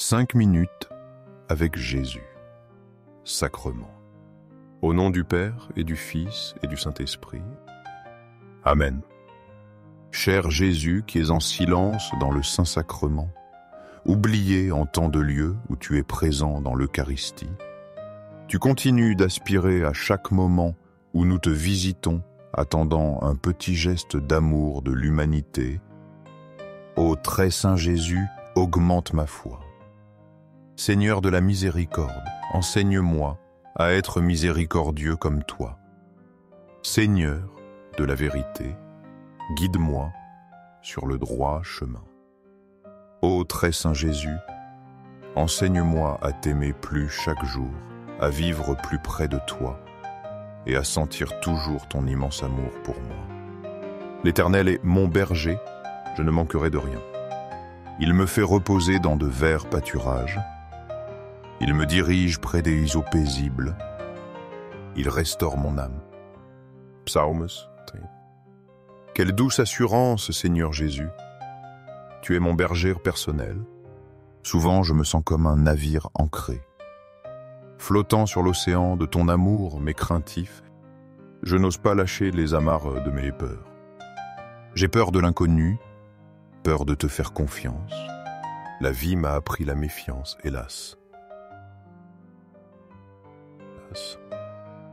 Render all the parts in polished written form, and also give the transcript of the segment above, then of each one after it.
5 minutes avec Jésus. Sacrement. Au nom du Père et du Fils et du Saint-Esprit. Amen. Cher Jésus qui es en silence dans le Saint-Sacrement, oublié en tant de lieux où tu es présent dans l'Eucharistie, tu continues d'aspirer à chaque moment où nous te visitons, attendant un petit geste d'amour de l'humanité. Ô très saint Jésus, augmente ma foi. Seigneur de la miséricorde, enseigne-moi à être miséricordieux comme toi. Seigneur de la vérité, guide-moi sur le droit chemin. Ô très saint Jésus, enseigne-moi à t'aimer plus chaque jour, à vivre plus près de toi et à sentir toujours ton immense amour pour moi. L'Éternel est mon berger, je ne manquerai de rien. Il me fait reposer dans de verts pâturages. Il me dirige près des eaux paisibles. Il restaure mon âme. Psalms. Quelle douce assurance, Seigneur Jésus. Tu es mon berger personnel. Souvent, je me sens comme un navire ancré. Flottant sur l'océan de ton amour, mais craintif, je n'ose pas lâcher les amarres de mes peurs. J'ai peur de l'inconnu, peur de te faire confiance. La vie m'a appris la méfiance, hélas.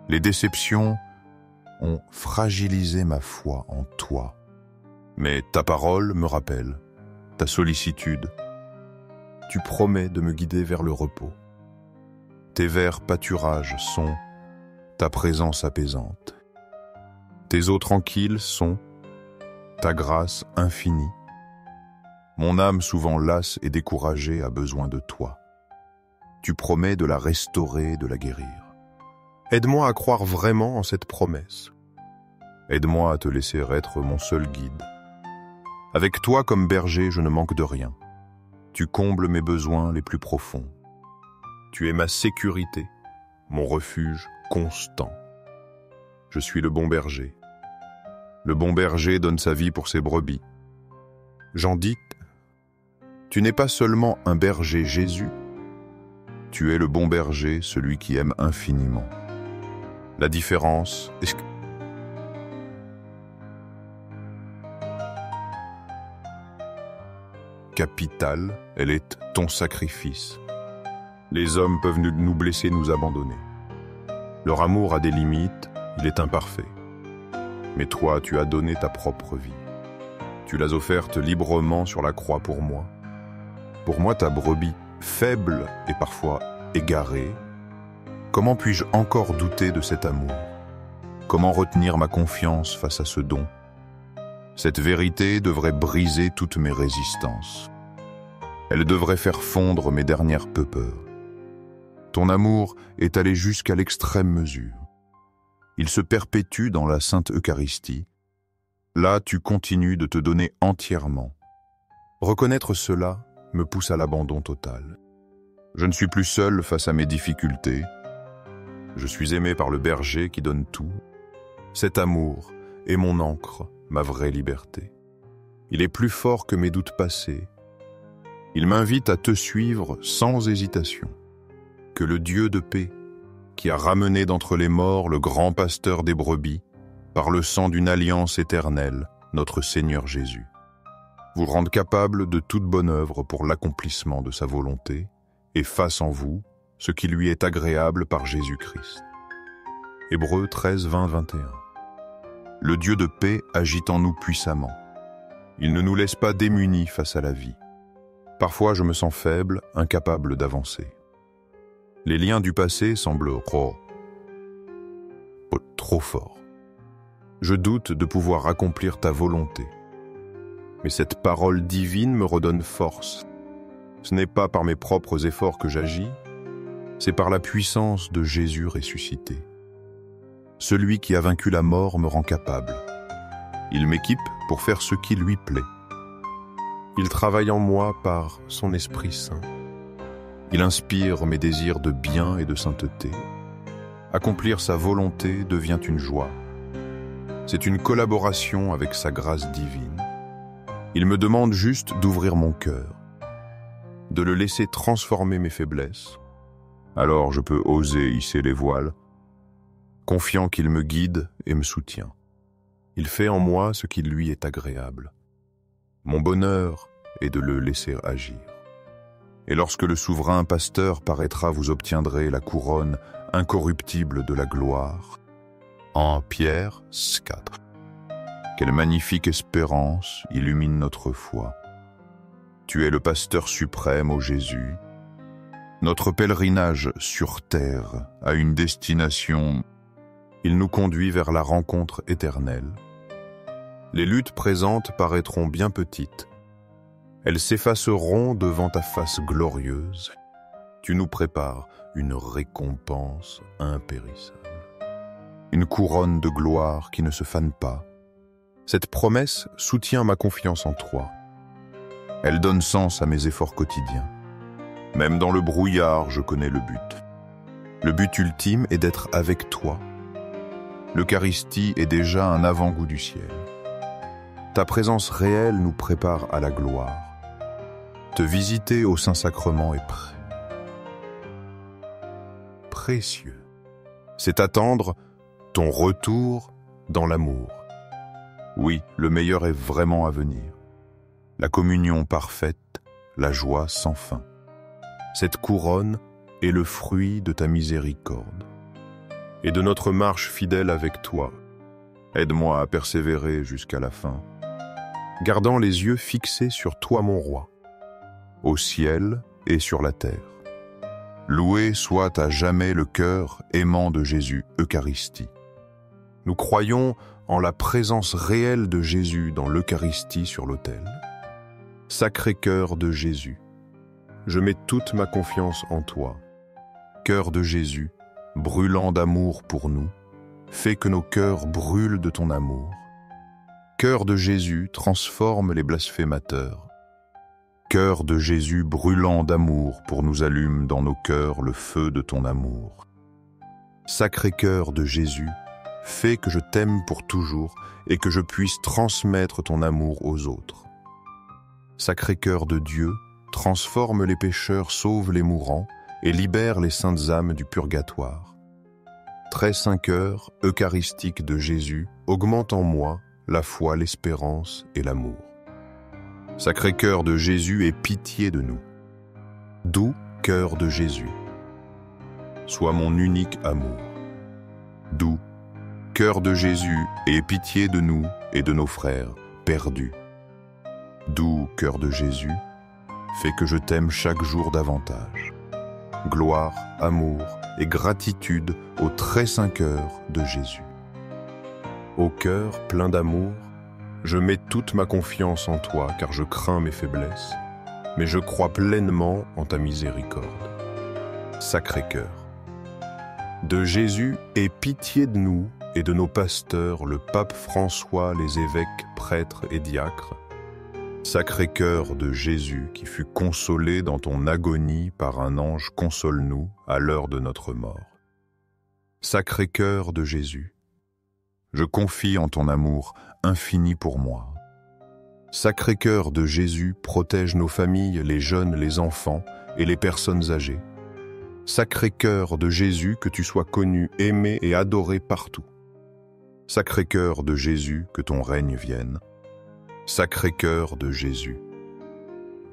Les déceptions ont fragilisé ma foi en toi. Mais ta parole me rappelle, ta sollicitude. Tu promets de me guider vers le repos. Tes verts pâturages sont ta présence apaisante. Tes eaux tranquilles sont ta grâce infinie. Mon âme souvent lasse et découragée a besoin de toi. Tu promets de la restaurer et de la guérir. Aide-moi à croire vraiment en cette promesse. Aide-moi à te laisser être mon seul guide. Avec toi comme berger, je ne manque de rien. Tu combles mes besoins les plus profonds. Tu es ma sécurité, mon refuge constant. Je suis le bon berger. Le bon berger donne sa vie pour ses brebis. J'en dis, tu n'es pas seulement un berger Jésus, tu es le bon berger, celui qui aime infiniment. La différence est capitale, elle est ton sacrifice. Les hommes peuvent nous blesser, nous abandonner. Leur amour a des limites, il est imparfait. Mais toi, tu as donné ta propre vie. Tu l'as offerte librement sur la croix pour moi. Pour moi, ta brebis, faible et parfois égarée, comment puis-je encore douter de cet amour? Comment retenir ma confiance face à ce don? Cette vérité devrait briser toutes mes résistances. Elle devrait faire fondre mes dernières peurs. Ton amour est allé jusqu'à l'extrême mesure. Il se perpétue dans la Sainte Eucharistie. Là, tu continues de te donner entièrement. Reconnaître cela me pousse à l'abandon total. Je ne suis plus seul face à mes difficultés. Je suis aimé par le berger qui donne tout. Cet amour est mon ancre, ma vraie liberté. Il est plus fort que mes doutes passés. Il m'invite à te suivre sans hésitation. Que le Dieu de paix, qui a ramené d'entre les morts le grand pasteur des brebis, par le sang d'une alliance éternelle, notre Seigneur Jésus, vous rende capable de toute bonne œuvre pour l'accomplissement de sa volonté, et fasse en vous ce qui lui est agréable par Jésus-Christ. Hébreux 13, 20, 21. Le Dieu de paix agit en nous puissamment. Il ne nous laisse pas démunis face à la vie. Parfois, je me sens faible, incapable d'avancer. Les liens du passé semblent trop forts. Je doute de pouvoir accomplir ta volonté. Mais cette parole divine me redonne force. Ce n'est pas par mes propres efforts que j'agis, c'est par la puissance de Jésus ressuscité. Celui qui a vaincu la mort me rend capable. Il m'équipe pour faire ce qui lui plaît. Il travaille en moi par son Esprit Saint. Il inspire mes désirs de bien et de sainteté. Accomplir sa volonté devient une joie. C'est une collaboration avec sa grâce divine. Il me demande juste d'ouvrir mon cœur. de le laisser transformer mes faiblesses. Alors je peux oser hisser les voiles, confiant qu'il me guide et me soutient. Il fait en moi ce qui lui est agréable. Mon bonheur est de le laisser agir. Et lorsque le souverain pasteur paraîtra, vous obtiendrez la couronne incorruptible de la gloire. En Pierre 4. Quelle magnifique espérance illumine notre foi. Tu es le pasteur suprême, ô Jésus. Notre pèlerinage sur terre a une destination. Il nous conduit vers la rencontre éternelle. Les luttes présentes paraîtront bien petites. Elles s'effaceront devant ta face glorieuse. Tu nous prépares une récompense impérissable. Une couronne de gloire qui ne se fane pas. Cette promesse soutient ma confiance en toi. Elle donne sens à mes efforts quotidiens. Même dans le brouillard, je connais le but. Le but ultime est d'être avec toi. L'Eucharistie est déjà un avant-goût du ciel. Ta présence réelle nous prépare à la gloire. Te visiter au Saint-Sacrement est précieux. C'est attendre ton retour dans l'amour. Oui, le meilleur est vraiment à venir. La communion parfaite, la joie sans fin. Cette couronne est le fruit de ta miséricorde et de notre marche fidèle avec toi. Aide-moi à persévérer jusqu'à la fin, gardant les yeux fixés sur toi, mon roi, au ciel et sur la terre. Loué soit à jamais le cœur aimant de Jésus, Eucharistie. Nous croyons en la présence réelle de Jésus dans l'Eucharistie sur l'autel. Sacré-Cœur de Jésus, je mets toute ma confiance en toi. Cœur de Jésus, brûlant d'amour pour nous, fais que nos cœurs brûlent de ton amour. Cœur de Jésus, transforme les blasphémateurs. Cœur de Jésus brûlant d'amour pour nous allume dans nos cœurs le feu de ton amour. Sacré-Cœur de Jésus, fais que je t'aime pour toujours et que je puisse transmettre ton amour aux autres. Sacré-Cœur de Dieu, transforme les pécheurs, sauve les mourants et libère les saintes âmes du purgatoire. Très saint cœur eucharistique de Jésus, augmente en moi la foi, l'espérance et l'amour. Sacré-Cœur de Jésus, aie pitié de nous. Doux cœur de Jésus, sois mon unique amour. Doux cœur de Jésus, aie pitié de nous et de nos frères perdus. Doux cœur de Jésus, fais que je t'aime chaque jour davantage. Gloire, amour et gratitude au très saint cœur de Jésus. Au cœur plein d'amour, je mets toute ma confiance en toi car je crains mes faiblesses, mais je crois pleinement en ta miséricorde. Sacré-Cœur de Jésus, aie pitié de nous et de nos pasteurs, le pape François, les évêques, prêtres et diacres. Sacré-Cœur de Jésus qui fut consolé dans ton agonie par un ange, console-nous à l'heure de notre mort. Sacré-Cœur de Jésus, je confie en ton amour infini pour moi. Sacré-Cœur de Jésus, protège nos familles, les jeunes, les enfants et les personnes âgées. Sacré-Cœur de Jésus, que tu sois connu, aimé et adoré partout. Sacré-Cœur de Jésus, que ton règne vienne. Sacré-Cœur de Jésus,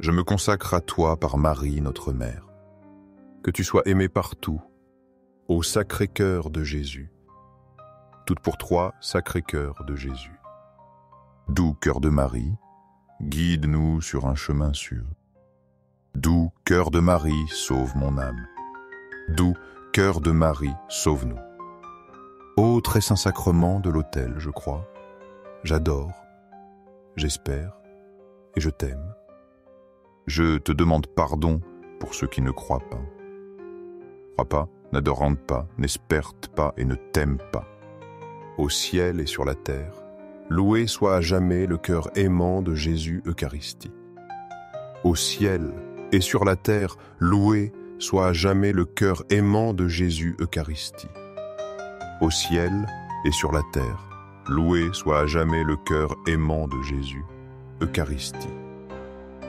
je me consacre à toi par Marie, notre Mère. Que tu sois aimé partout, ô Sacré-Cœur de Jésus. Tout pour toi, Sacré-Cœur de Jésus. Doux cœur de Marie, guide-nous sur un chemin sûr. Doux cœur de Marie, sauve mon âme. Doux cœur de Marie, sauve-nous. Ô très saint sacrement de l'autel, je crois, j'adore, j'espère et je t'aime. Je te demande pardon pour ceux qui ne croient pas. Croient pas, n'adorent pas, n'espèrent pas et ne t'aiment pas. Au ciel et sur la terre, loué soit à jamais le cœur aimant de Jésus Eucharistie. Au ciel et sur la terre, loué soit à jamais le cœur aimant de Jésus Eucharistie. Au ciel et sur la terre, loué soit à jamais le cœur aimant de Jésus Eucharistie.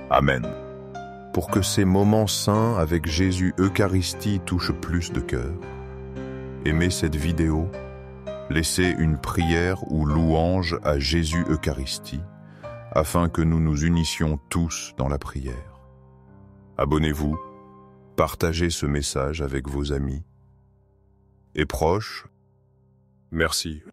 Amen. pour que ces moments saints avec Jésus Eucharistie touchent plus de cœurs, aimez cette vidéo, laissez une prière ou louange à Jésus Eucharistie, afin que nous nous unissions tous dans la prière. Abonnez-vous, partagez ce message avec vos amis et proches. Merci.